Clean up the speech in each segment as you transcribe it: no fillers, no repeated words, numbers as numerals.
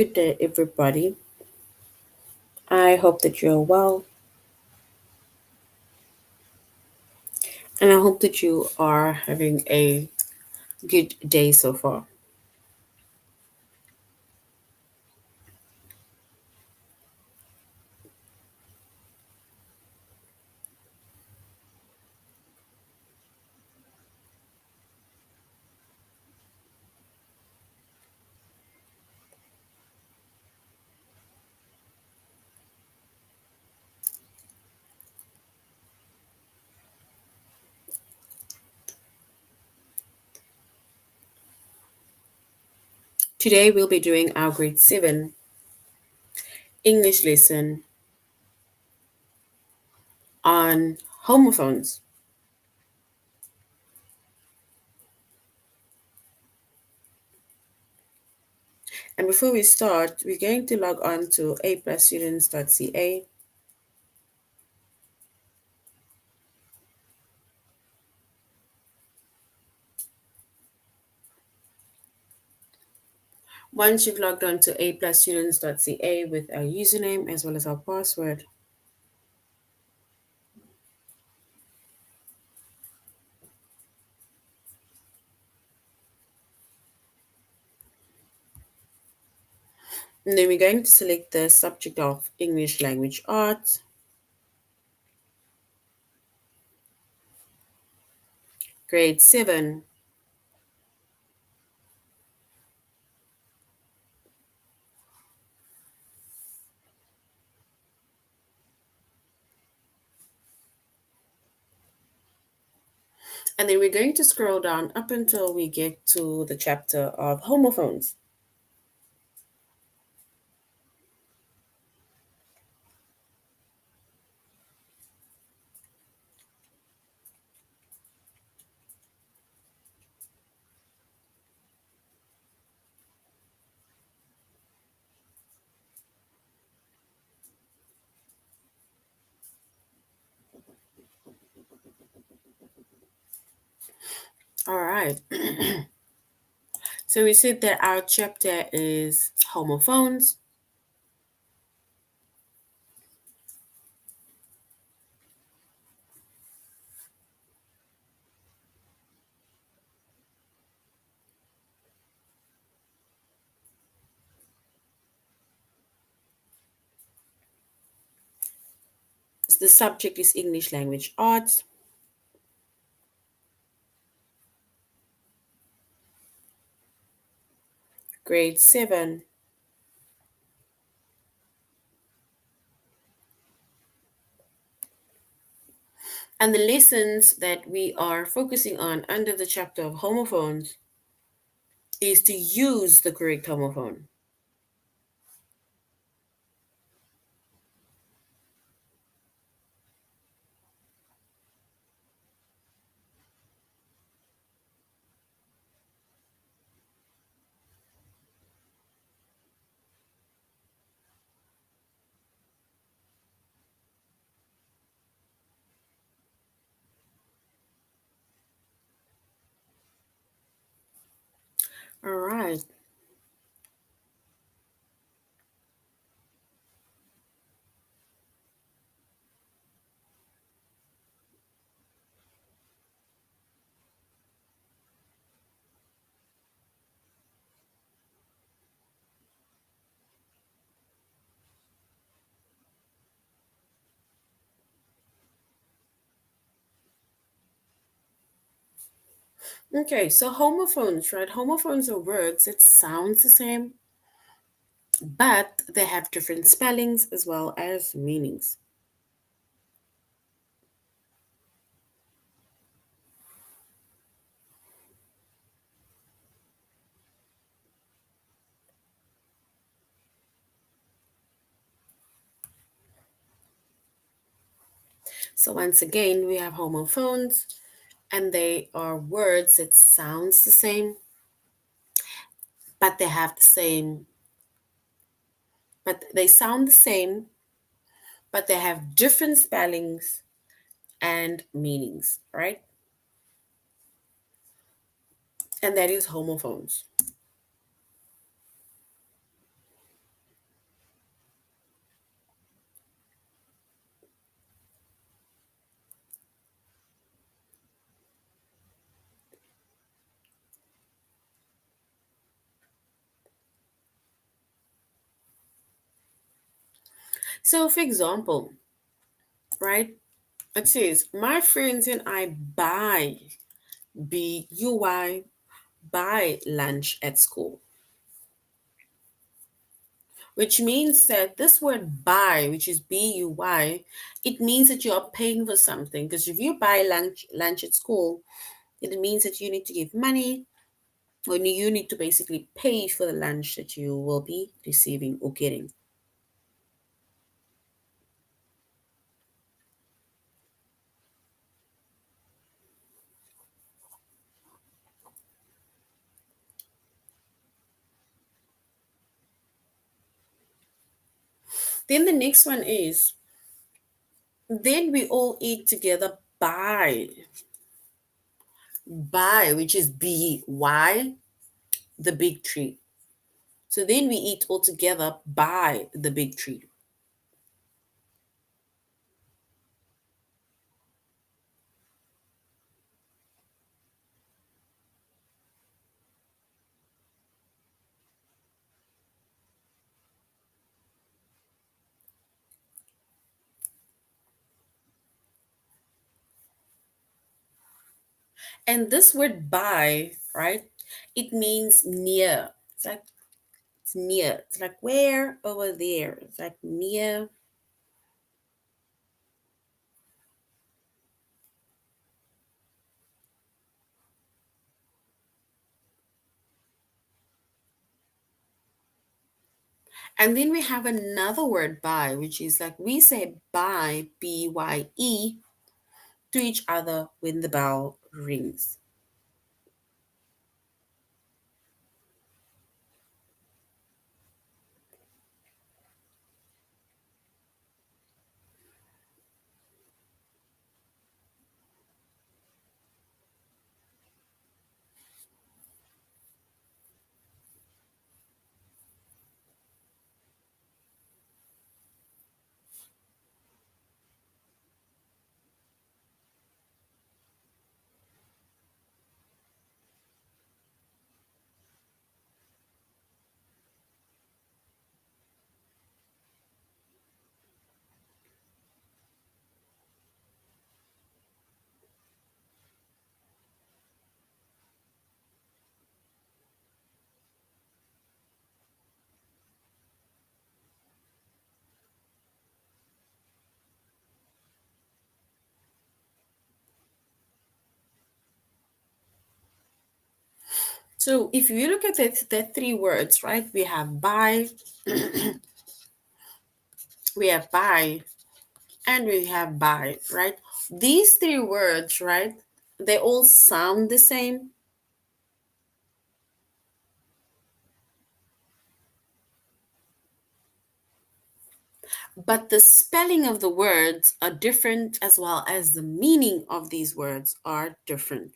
Good day, everybody. I hope that you're well, and I hope that you are having a good day so far. Today, we'll be doing our grade 7 English lesson on homophones. And before we start, we're going to log on to aplusstudents.ca. Once you've logged on to aplusstudents.ca with our username as well as our password, and then we're going to select the subject of English Language Arts, grade 7. And then we're going to scroll down up until we get to the chapter of homophones. All right. So we said that our chapter is homophones. The subject is English Language Arts. Grade 7. And the lessons that we are focusing on under the chapter of homophones is to use the correct homophone. All right. Okay, so homophones, right? Homophones are words that sounds the same, but they have different spellings as well as meanings. So once again, we have homophones, and they are words that sounds the same, but they have the same, but they sound the same, but they have different spellings and meanings, right? And that is homophones. So, for example, right, it says, my friends and I buy lunch at school, which means that this word buy, which is buy, it means that you are paying for something. Because if you buy lunch at school, it means that you need to give money, or you need to basically pay for the lunch that you will be receiving or getting. Then the next one is, then we all eat together by, which is by the big tree. So then we eat all together by the big tree. And this word by, right? It means near. It's like it's near. It's like where over there. It's like near. And then we have another word by, which is like we say bye, B-Y-E, to each other when the bell rings. So if you look at the three words, right? We have by, and we have by, right? These three words, right? They all sound the same, but the spelling of the words are different, as well as the meaning of these words are different.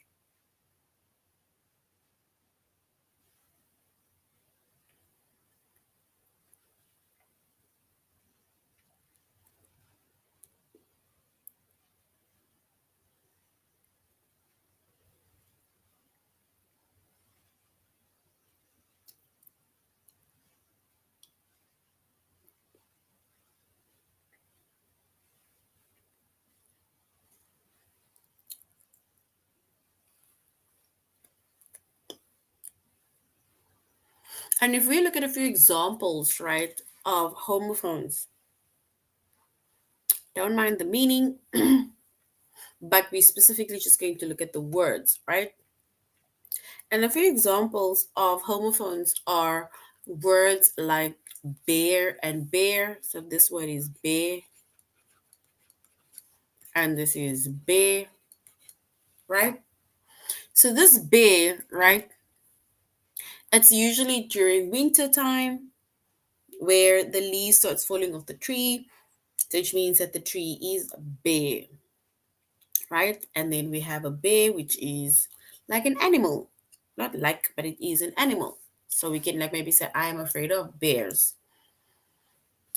And if we look at a few examples, right, of homophones, don't mind the meaning, but we specifically just going to look at the words, right? And a few examples of homophones are words like bear and bear. So this word is bear, and this is bear, right? So this bear, right? It's usually during winter time where the leaves starts falling off the tree, which means that the tree is bare, right? And then we have a bear, which is like an animal, not like, but it is an animal. So we can like maybe say, I am afraid of bears.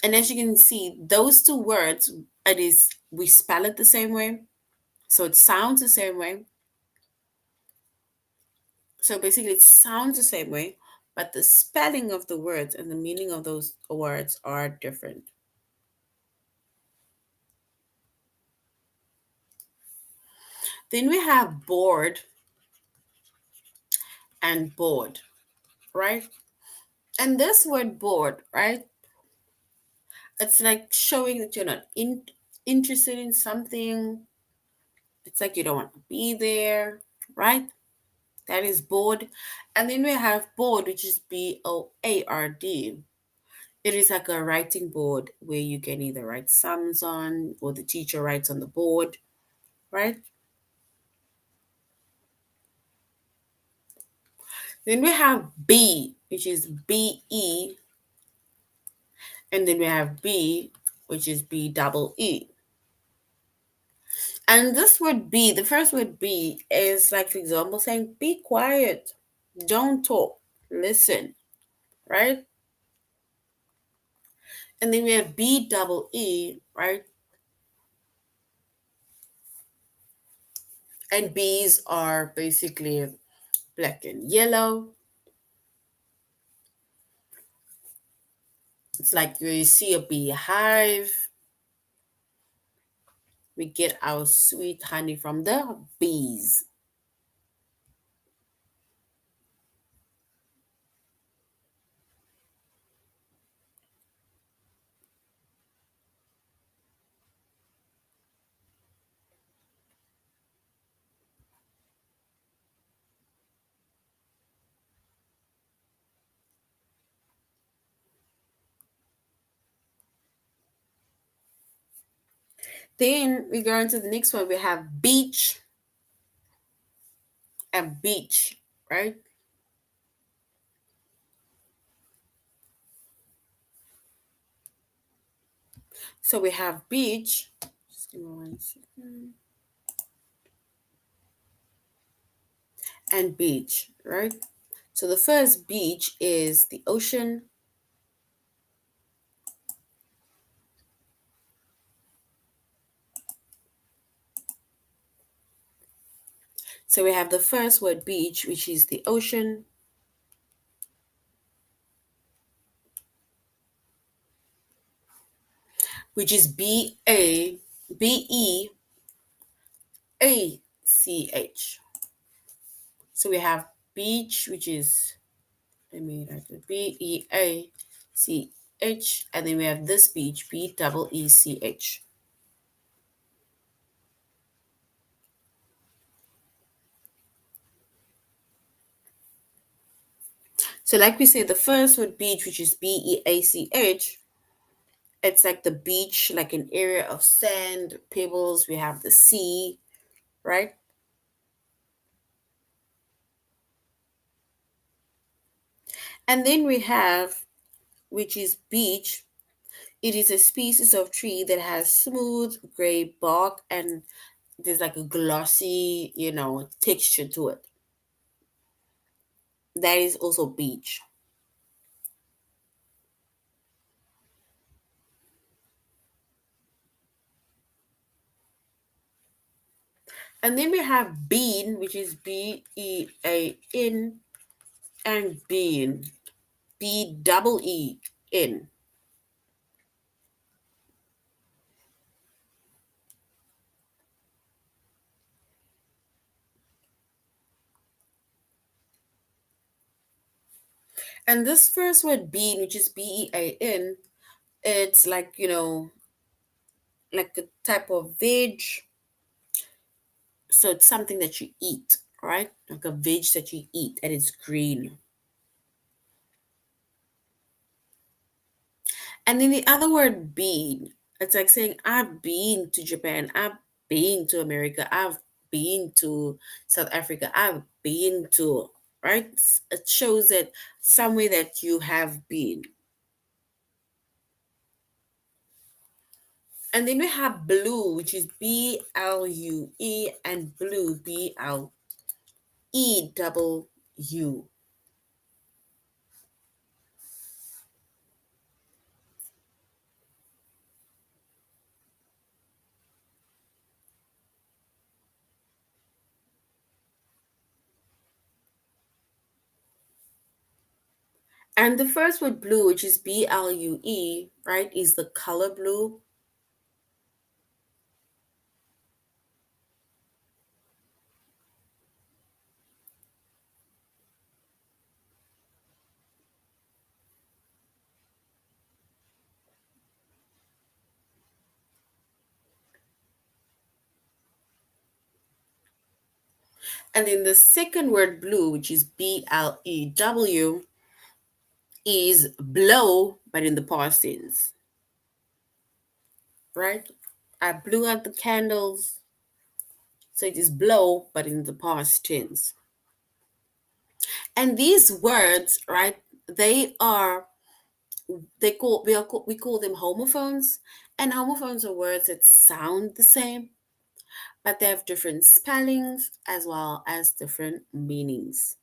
And as you can see, those two words, it is we spell it the same way, so it sounds the same way. So basically, it sounds the same way, but the spelling of the words and the meaning of those words are different. Then we have bored and bored, right? And this word bored, right? It's like showing that you're not interested in something. It's like you don't want to be there, right? That is bored. And then we have board, which is BOARD. It is like a writing board where you can either write sums on or the teacher writes on the board, right? Then we have B, which is BE, and then we have B, which is B double E. And this word B, the first word B, is like, for example, saying, be quiet, don't talk, listen, right? And then we have B double E, right? And bees are basically black and yellow. It's like you see a beehive. We get our sweet honey from the bees. Then we go into the next one. We have beach and beach, right? So we have beach. Just give me 1 second. And beach, right? So the first beach is the ocean. So we have the first word beach, which is the ocean, which is BEACH. So we have beach, which is, let me write it, BEACH, and then we have this beach, BEECH. So, like we said, the first word beach, which is BEACH, it's like the beach, like an area of sand, pebbles. We have the sea, right? And then we have, which is beech. It is a species of tree that has smooth gray bark and there's like a glossy, texture to it. That is also beech. And then we have bean, which is BEAN, and bean, BEEN. And this first word bean, which is BEAN, it's like, like a type of veg. So it's something that you eat, right? Like a veg that you eat and it's green. And then the other word bean, it's like saying, I've been to Japan, I've been to America, I've been to South Africa, I've been to, right? It shows that somewhere that you have been. And then we have blue, which is BLUE, and blue, BLEW. And the first word blue, which is BLUE, right, is the color blue. And then the second word blue, which is BLEW, is blow, but in the past tense, right? I blew out the candles, so it is blow, but in the past tense. And these words, right? They are we call them homophones, and homophones are words that sound the same, but they have different spellings as well as different meanings.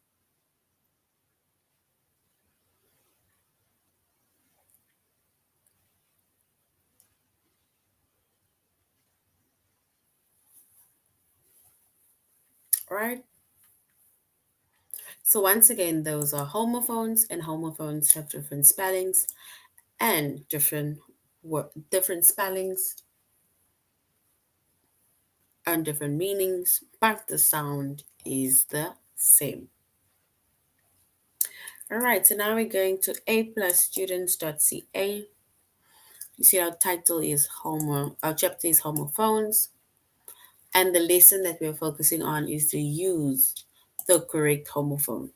Right? So once again, those are homophones, and homophones have different spellings and different spellings and different meanings, but the sound is the same. All right, so now we're going to aplusstudents.ca. You see our title is our chapter is homophones, and the lesson that we're focusing on is to use the correct homophone.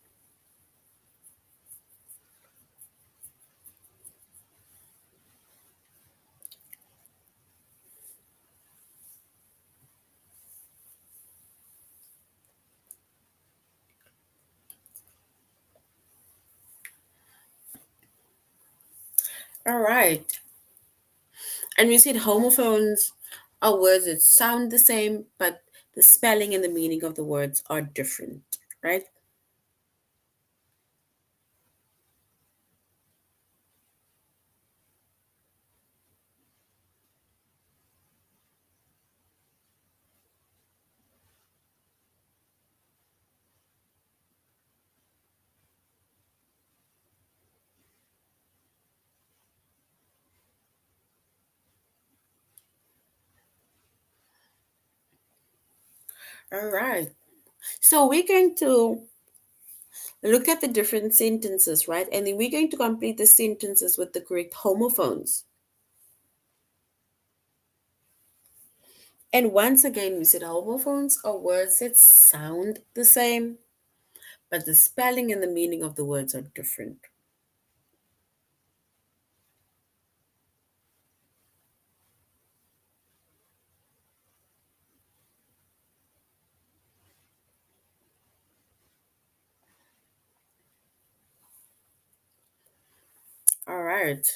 All right, and we said homophones are words that sound the same, but the spelling and the meaning of the words are different, right? All right. So we're going to look at the different sentences, right? And then we're going to complete the sentences with the correct homophones. And once again, we said homophones are words that sound the same, but the spelling and the meaning of the words are different. All right.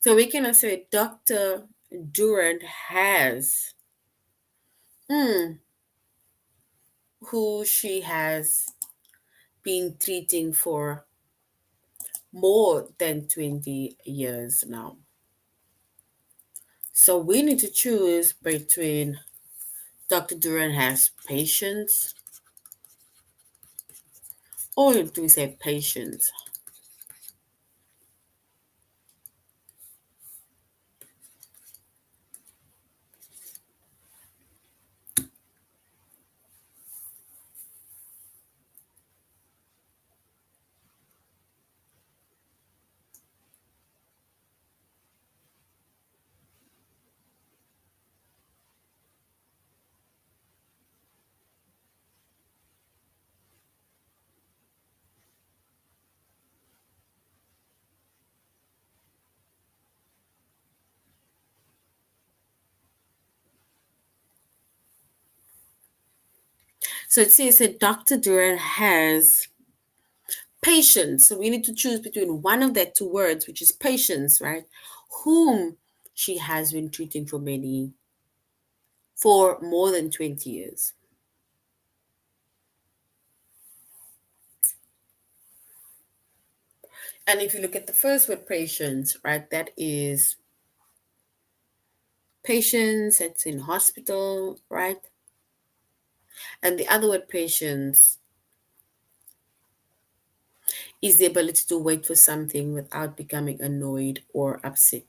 So we can also say Dr. Durant has, mm, who she has been treating for more than 20 years now. So we need to choose between Dr. Durant has patients, or do we say patients? So it says that Dr. Durant has patience. So we need to choose between one of that two words, which is patience, right? Whom she has been treating for more than 20 years. And if you look at the first word, patience, right, that is patience, that's in hospital, right? And the other word, patience, is the ability to wait for something without becoming annoyed or upset.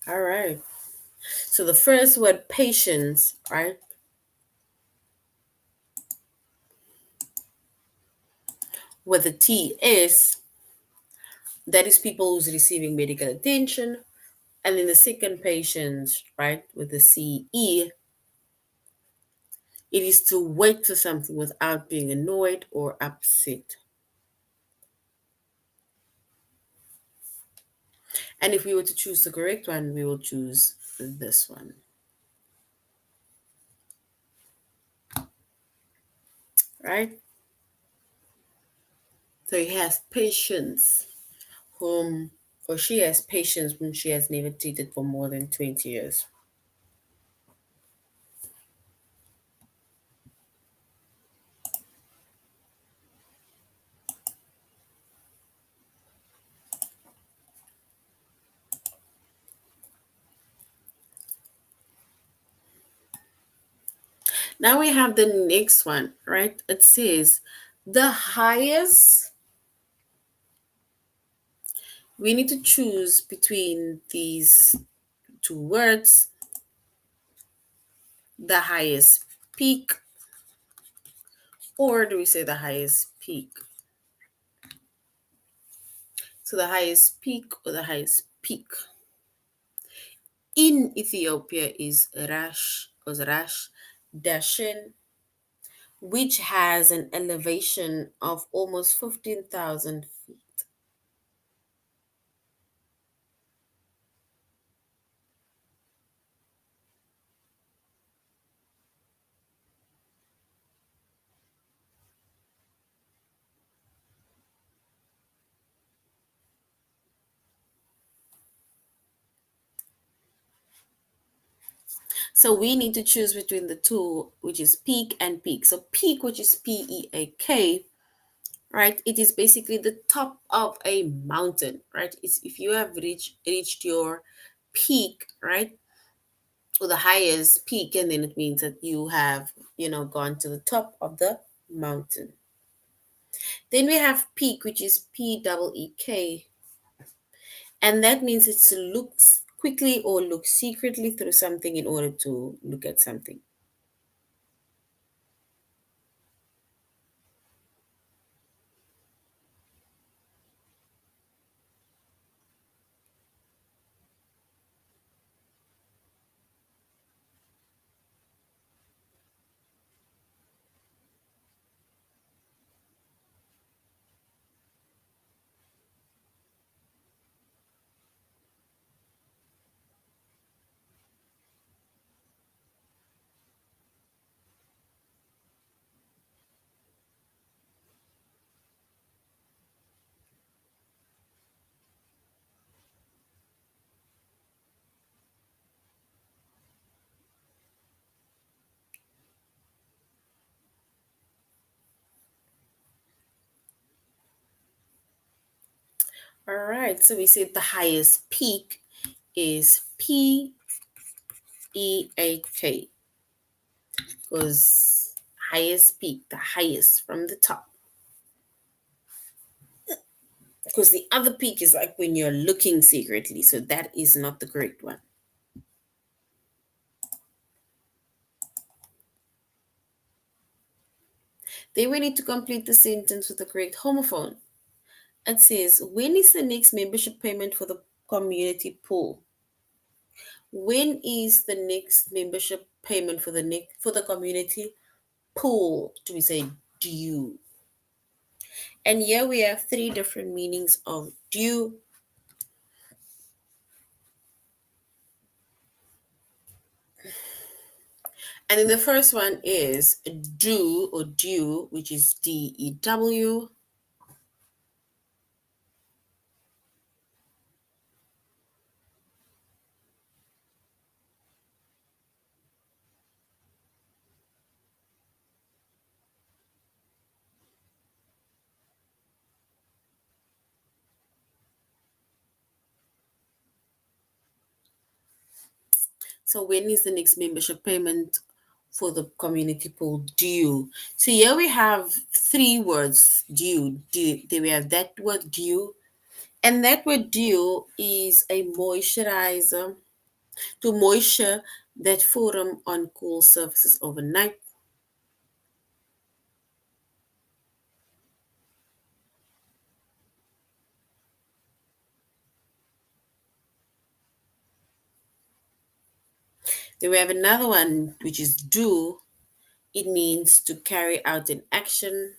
All right. So the first word, patience, right? With the T is that is people who's receiving medical attention. And then the second patients, right, with the CE, it is to wait for something without being annoyed or upset. And if we were to choose the correct one, we will choose this one, right? So he has patience whom, or she has patients whom she has never treated for more than 20 years. Now we have the next one, right? It says the highest, we need to choose between these two words, the highest peak, or do we say the highest peak? So the highest peak or the highest peak in Ethiopia is Rash Dashen, which has an elevation of almost 15,000 feet. So we need to choose between the two, which is peak and peak. So peak, which is PEAK, right? It is basically the top of a mountain, right? It's if you have reached your peak, right? Or the highest peak, and then it means that you have, gone to the top of the mountain. Then we have peak, which is PEEK, and that means it's to look quickly or look secretly through something in order to look at something. All right, so we said the highest peak is PEAK, because highest peak, the highest from the top. Because the other peak is like when you're looking secretly, so that is not the correct one. Then we need to complete the sentence with the correct homophone. It says, when is the next membership payment for the community pool? When is the next membership payment for the community pool? Do we say due? And here we have three different meanings of due. And then the first one is due or due, which is DEW. So when is the next membership payment for the community pool due? So here we have three words due. Due. Then we have that word due. And that word due is a moisturizer, To moisture that form on cool surfaces overnight. Then we have another one, which is do. It means to carry out an action.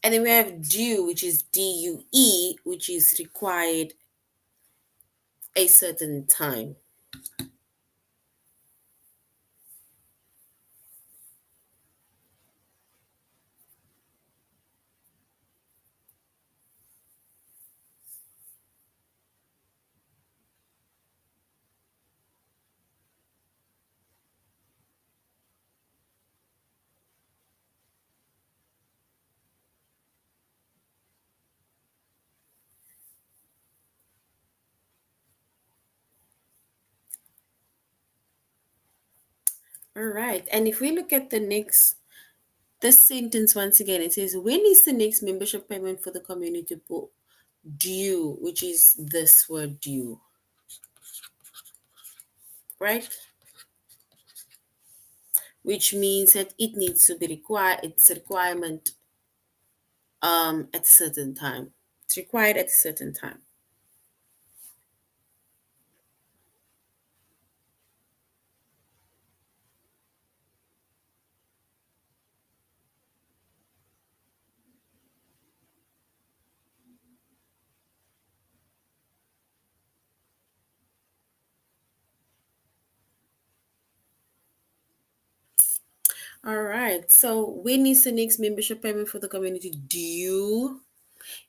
And then we have due, which is DUE, which is required a certain time. All right. And if we look at the next, this sentence once again, it says, when is the next membership payment for the community pool due, which is this word due, right? Which means that it needs to be required, it's a requirement at a certain time. It's required at a certain time. All right. So when is the next membership payment for the community due?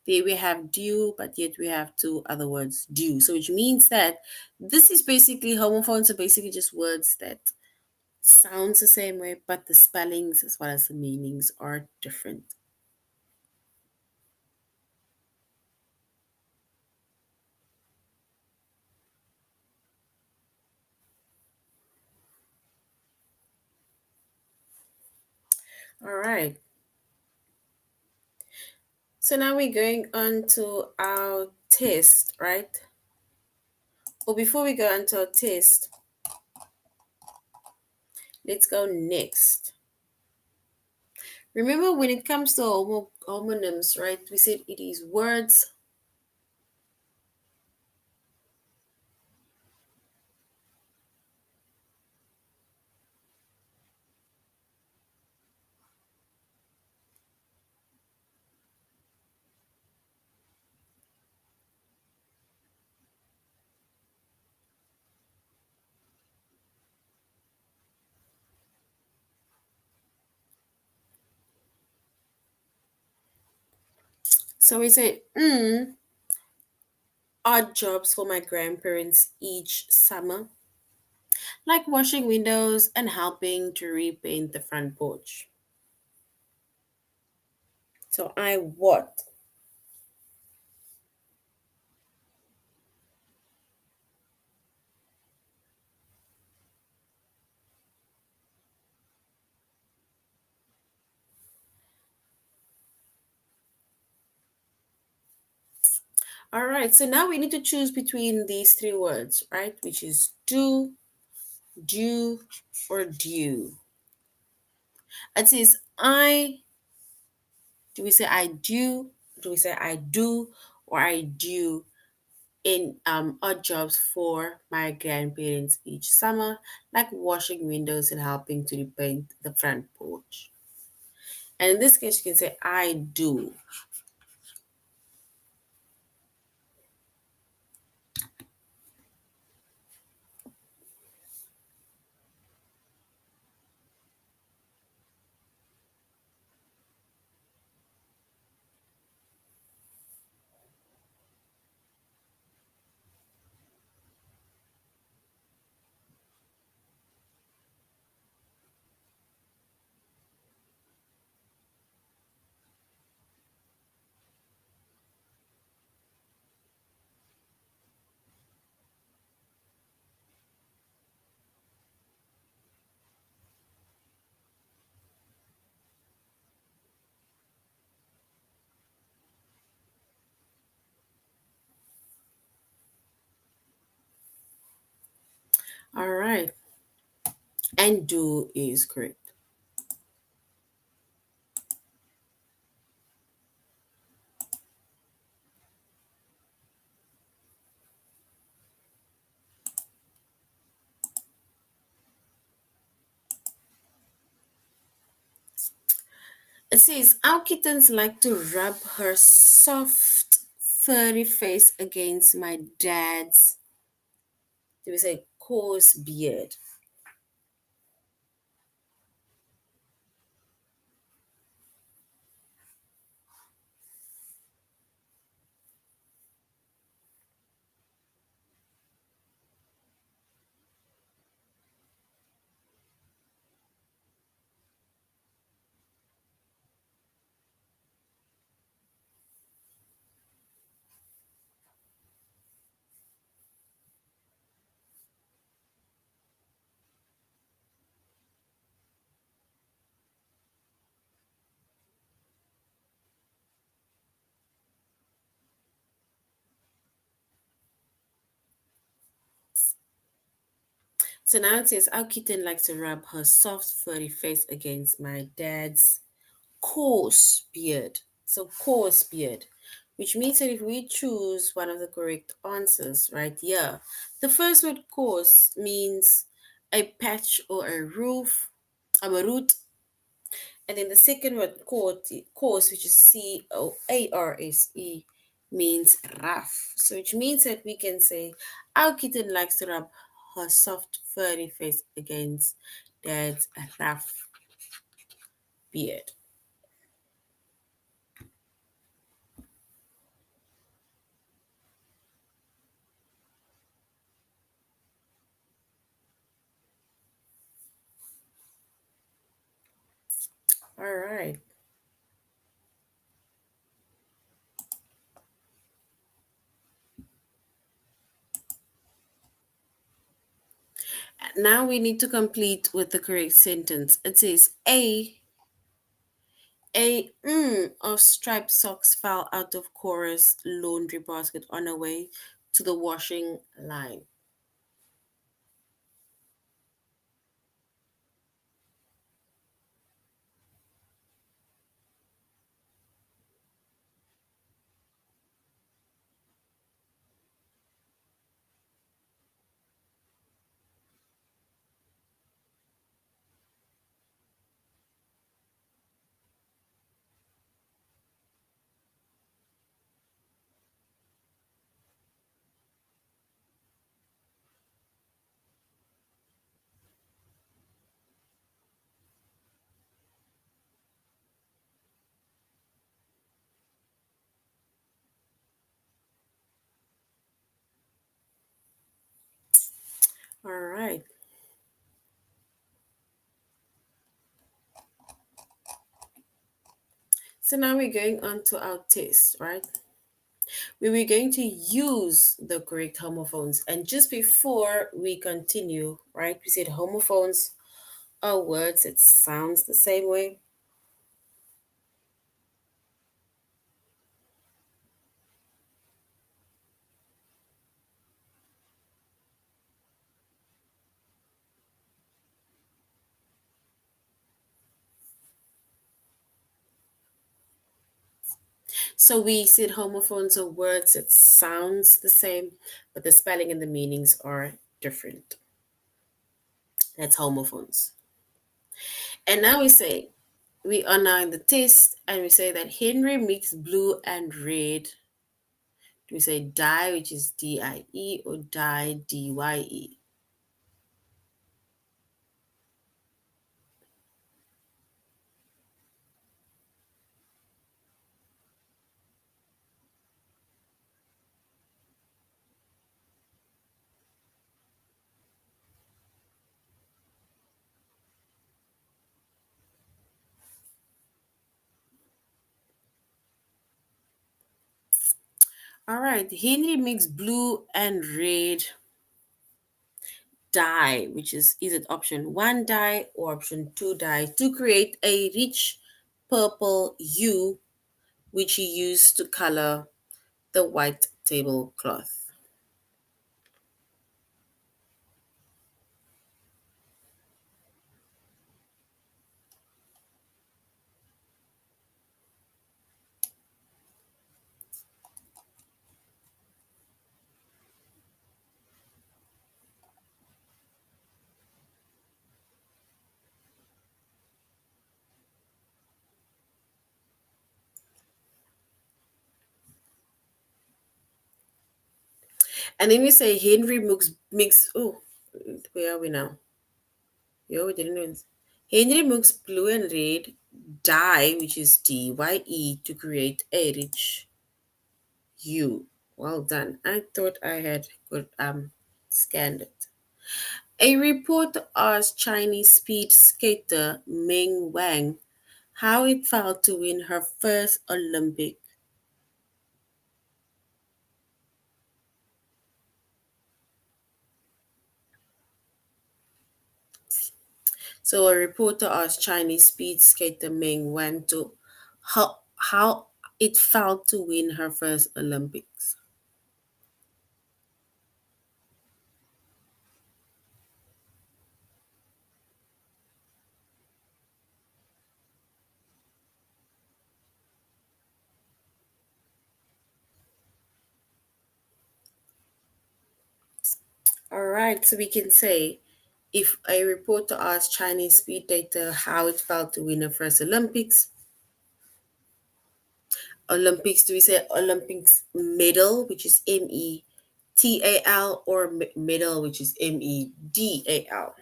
There we have due, but yet we have two other words due. So which means that this is basically homophones are basically just words that sounds the same way, but the spellings as well as the meanings are different. All right. So now we're going on to our test, right? Well, before we go on to our test, let's go next. Remember when it comes to homonyms, right? We said it is words. So we said, odd jobs for my grandparents each summer, like washing windows and helping to repaint the front porch. So I what? All right, so now we need to choose between these three words, right? Which is do, due, or due. It says I, do we say I do? Do we say I do or I do in odd jobs for my grandparents each summer, like washing windows and helping to repaint the front porch. And in this case, you can say I do. All right. And do is correct. It says, our kittens like to rub her soft, furry face against my dad's, do we say, coarse beard? So now it says, our kitten likes to rub her soft, furry face against my dad's coarse beard. So coarse beard, which means that if we choose one of the correct answers right here, the first word coarse means a patch or a roof, a root, and then the second word coarse, which is Coarse, means rough. So which means that we can say our kitten likes to rub her soft furry face against dad's rough beard. All right. Now we need to complete with the correct sentence. It says a of striped socks fell out of Cora's laundry basket on her way to the washing line. All right. So now we're going on to our test, right? We were going to use the correct homophones. And just before we continue, right, we said homophones are words that sounds the same way. So we said homophones are words that sounds the same, but the spelling and the meanings are different. That's homophones. And now we say we are now in the test and we say that Henry mixed blue and red. Do we say dye, which is DIE, or dye, DYE? All right, Henry mixed blue and red dye, which is either option one dye or option two dye, to create a rich purple hue, which he used to color the white tablecloth. And then we say Henry mix. Oh, where are we now? Yo, we didn't win. Henry mixed blue and red dye, which is DYE, to create a rich hue. Well done. I thought I had good scanned it. A report asked Chinese speed skater Meng Wang how it felt to win her first Olympic. So a reporter asked Chinese speed skater Meng Wang to how it felt to win her first Olympics. All right, so we can say if a reporter asked Chinese speed skater how it felt to win her first Olympics, do we say Olympics medal, which is METAL, or medal, which is MEDAL?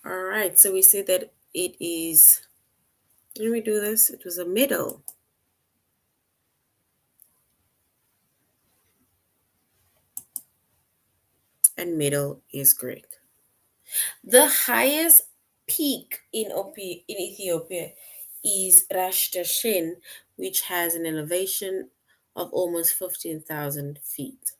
All right, so we say that it is, let me do this, it was a medal, and medal is correct. The highest peak in Ethiopia is Rash Dashin, which has an elevation of almost 15,000 feet.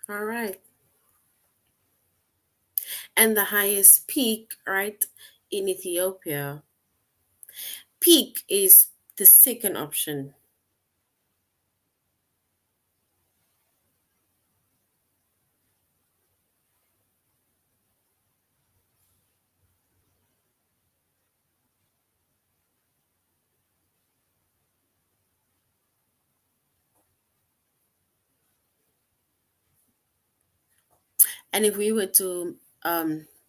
All right. And the highest peak, right, in Ethiopia, peak is the second option. And if we were to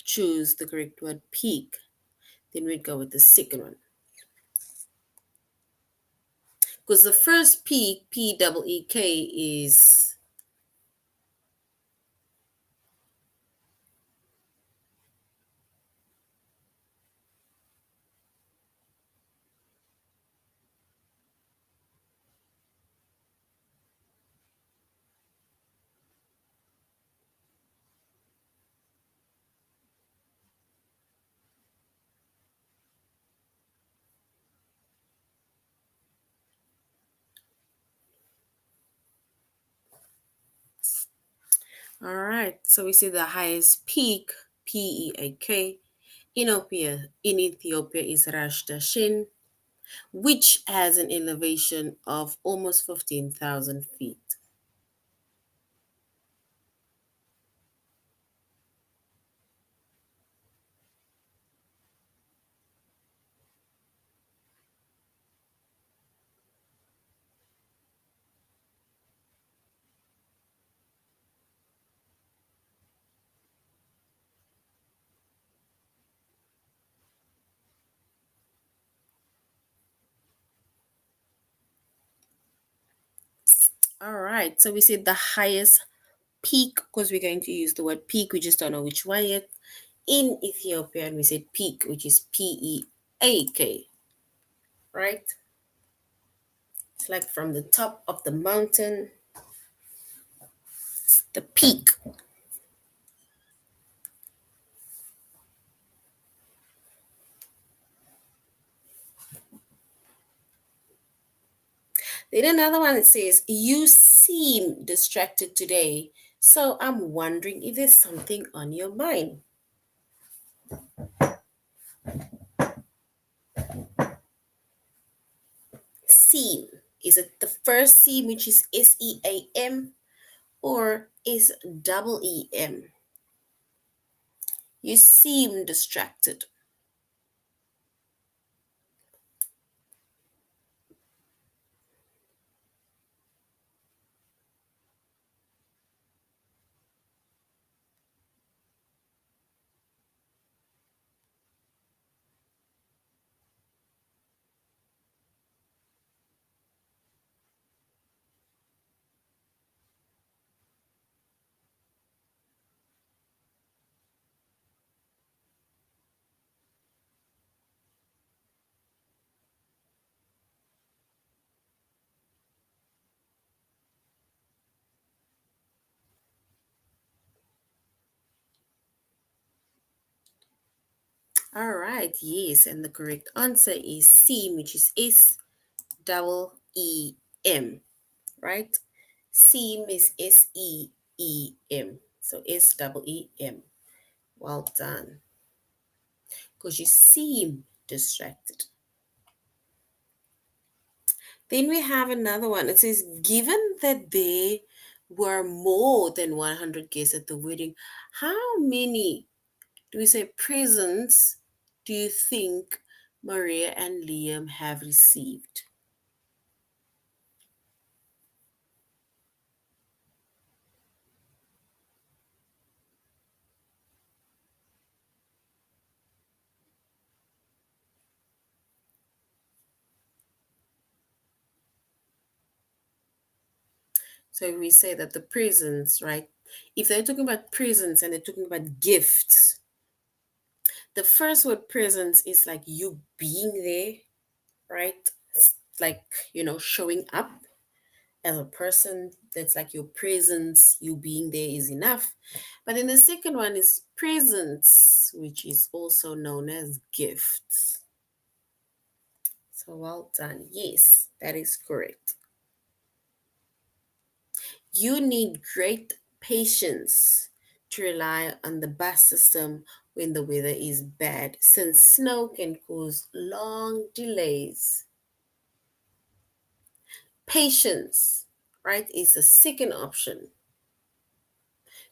choose the correct word peak, then we'd go with the second one. Because the first peak, PEEK, is, all right. So we see the highest peak, PEAK, in Ethiopia is Rash Dashin, which has an elevation of almost 15,000 feet. All right. So we see the highest peak, because we're going to use the word peak. We just don't know which one yet. In Ethiopia, and we said peak, which is PEAK. AK, right? It's like from the top of the mountain, the peak. Then another one that says, "You seem distracted today, so I'm wondering if there's something on your mind." Seem. Is it the first seam, which is SEAM, or is double EM? You seem distracted. All right, yes, and the correct answer is seam, which is SEEM, right? Seam is SEEM, so SEEM. Well done, because you seem distracted. Then we have another one. It says, "Given that there were more than 100 guests at the wedding, how many, do we say, presents do you think Maria and Liam have received?" So we say that the presents, right? If they're talking about presents and they're talking about gifts, the first word presents is like you being there, right? It's like, showing up as a person. That's like your presence, you being there is enough. But then the second one is presents, which is also known as gifts. So well done. Yes, that is correct. You need great patience to rely on the bus system when the weather is bad, since snow can cause long delays. Patience, right, is the second option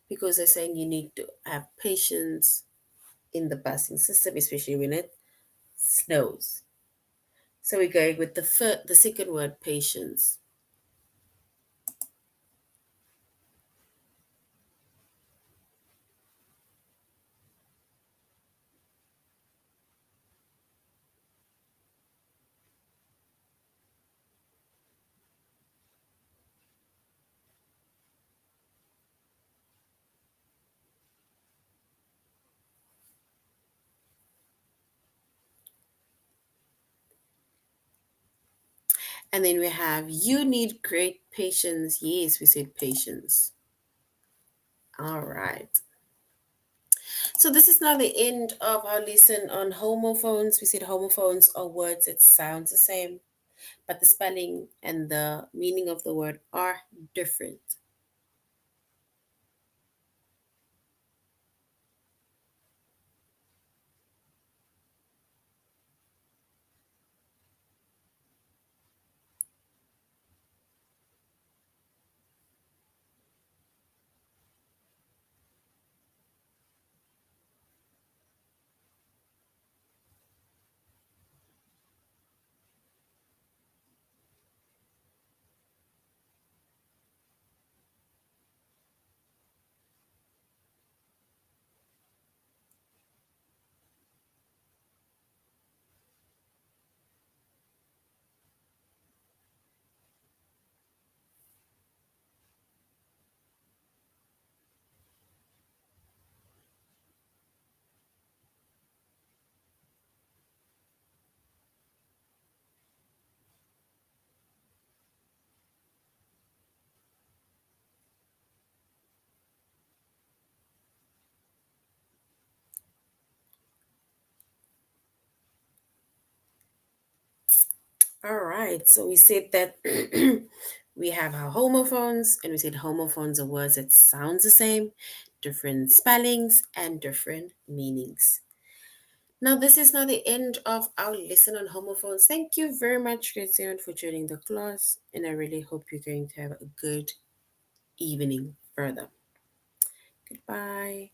because they're saying you need to have patience in the busing system, especially when it snows. So we're going with the second word, patience. And then we have you need great patience. Yes, we said patience. All right. So this is now the end of our lesson on homophones. We said homophones are words that sound the same, but the spelling and the meaning of the word are different. All right. So we said that we have our homophones, and we said homophones are words that sounds the same, different spellings, and different meanings. Now, this is now the end of our lesson on homophones. Thank you very much, Grazian, for joining the class, and I really hope you're going to have a good evening further. Goodbye.